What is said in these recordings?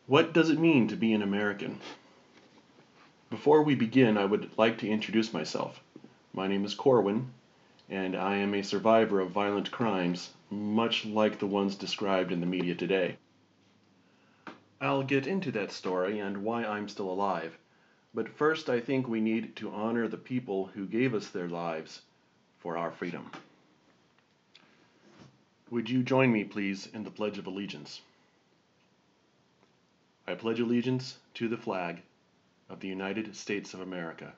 What does it mean to be an American? Before we begin, I would like to introduce myself. My name is Corwin, and I am a survivor of violent crimes, much like the ones described in the media today. I'll get into that story and why I'm still alive, but first I think we need to honor the people who gave us their lives for our freedom. Would you join me, please, in the Pledge of Allegiance? I pledge allegiance to the flag of the United States of America,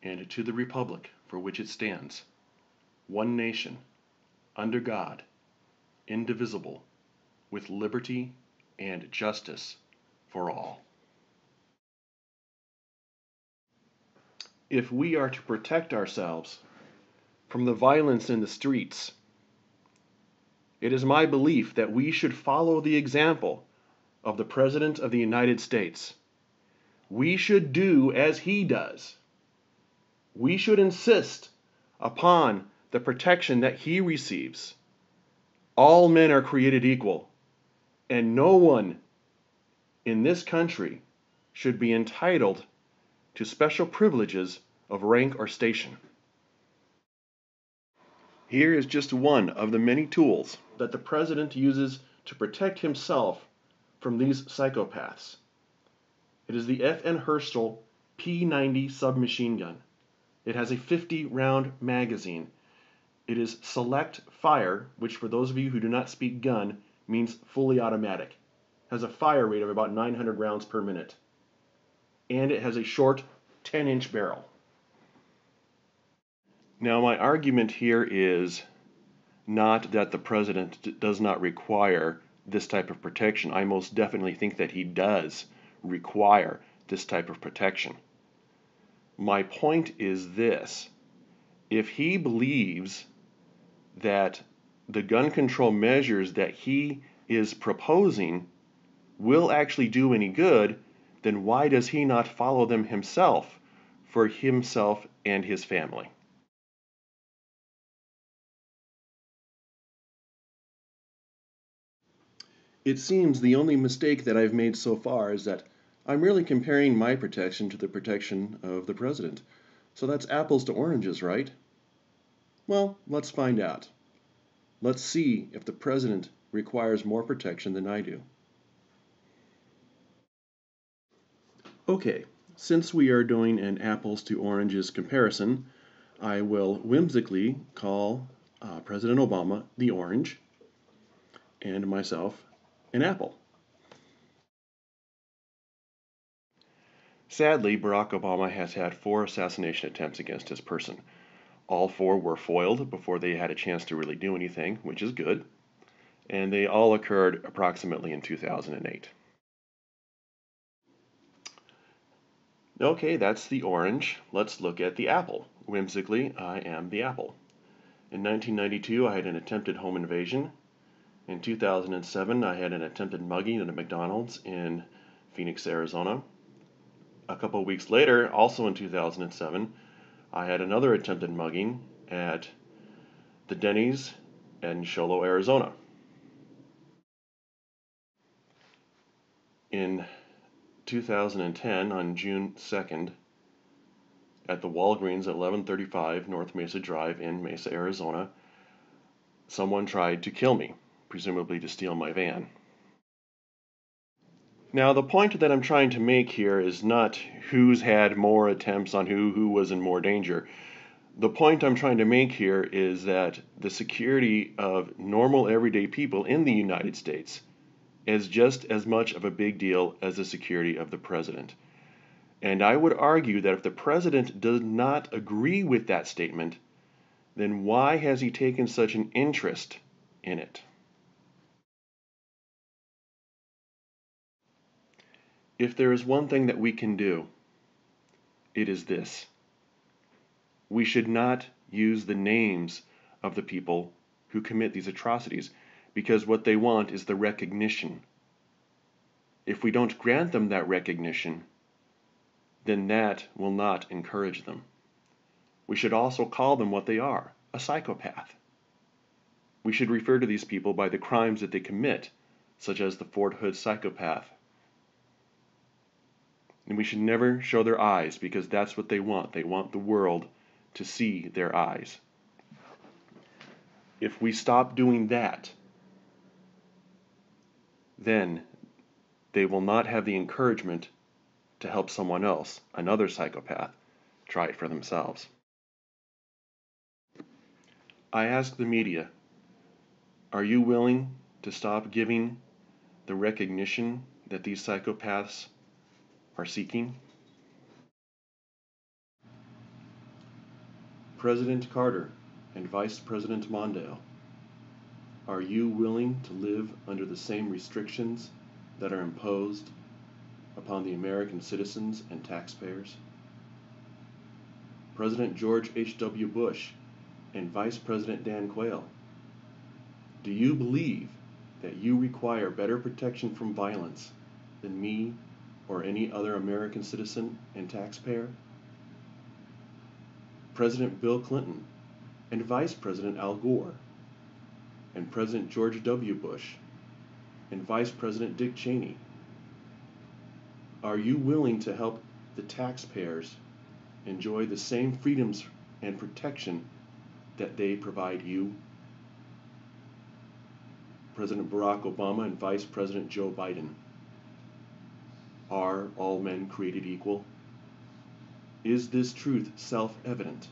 and to the republic for which it stands, one nation, under God, indivisible, with liberty and justice for all. If we are to protect ourselves from the violence in the streets, it is my belief that we should follow the example of the President of the United States. We should do as he does. We should insist upon the protection that he receives. All men are created equal, and no one in this country should be entitled to special privileges of rank or station. Here is just one of the many tools that the President uses to protect himself from these psychopaths. It is the F.N. Herschel P-90 submachine gun. It has a 50-round magazine. It is select fire, which for those of you who do not speak gun means fully automatic. It has a fire rate of about 900 rounds per minute. And it has a short 10-inch barrel. Now my argument here is not that the President does not require this type of protection. I most definitely think that he does require this type of protection. My point is this: if he believes that the gun control measures that he is proposing will actually do any good, then why does he not follow them himself for himself and his family? It seems the only mistake that I've made so far is that I'm really comparing my protection to the protection of the President. So that's apples to oranges, right? Well, let's find out. Let's see if the President requires more protection than I do. Okay, since we are doing an apples to oranges comparison, I will whimsically call President Obama the orange and myself an apple. Sadly, Barack Obama has had 4 assassination attempts against his person. All 4 were foiled before they had a chance to really do anything, which is good, and they all occurred approximately in 2008. Okay, that's the orange. Let's look at the apple. Whimsically, I am the apple. In 1992, I had an attempted home invasion. In 2007, I had an attempted mugging at a McDonald's in Phoenix, Arizona. A couple of weeks later, also in 2007, I had another attempted mugging at the Denny's in Sholo, Arizona. In 2010, on June 2nd, at the Walgreens at 1135 North Mesa Drive in Mesa, Arizona, someone tried to kill me, presumably to steal my van. Now, the point that I'm trying to make here is not who's had more attempts on who was in more danger. The point I'm trying to make here is that the security of normal everyday people in the United States is just as much of a big deal as the security of the President. And I would argue that if the President does not agree with that statement, then why has he taken such an interest in it? If there is one thing that we can do, it is this. We should not use the names of the people who commit these atrocities, because what they want is the recognition. If we don't grant them that recognition, then that will not encourage them. We should also call them what they are, a psychopath. We should refer to these people by the crimes that they commit, such as the Fort Hood psychopath And we should never show their eyes because that's what they want. They want the world to see their eyes. If we stop doing that, then they will not have the encouragement to help someone else, another psychopath, try it for themselves. I ask the media, are you willing to stop giving the recognition that these psychopaths are seeking? President Carter and Vice President Mondale, are you willing to live under the same restrictions that are imposed upon the American citizens and taxpayers? President George H.W. Bush and Vice President Dan Quayle, do you believe that you require better protection from violence than me or any other American citizen and taxpayer? President Bill Clinton and Vice President Al Gore and President George W. Bush and Vice President Dick Cheney, are you willing to help the taxpayers enjoy the same freedoms and protection that they provide you? President Barack Obama and Vice President Joe Biden, are all men created equal? Is this truth self-evident?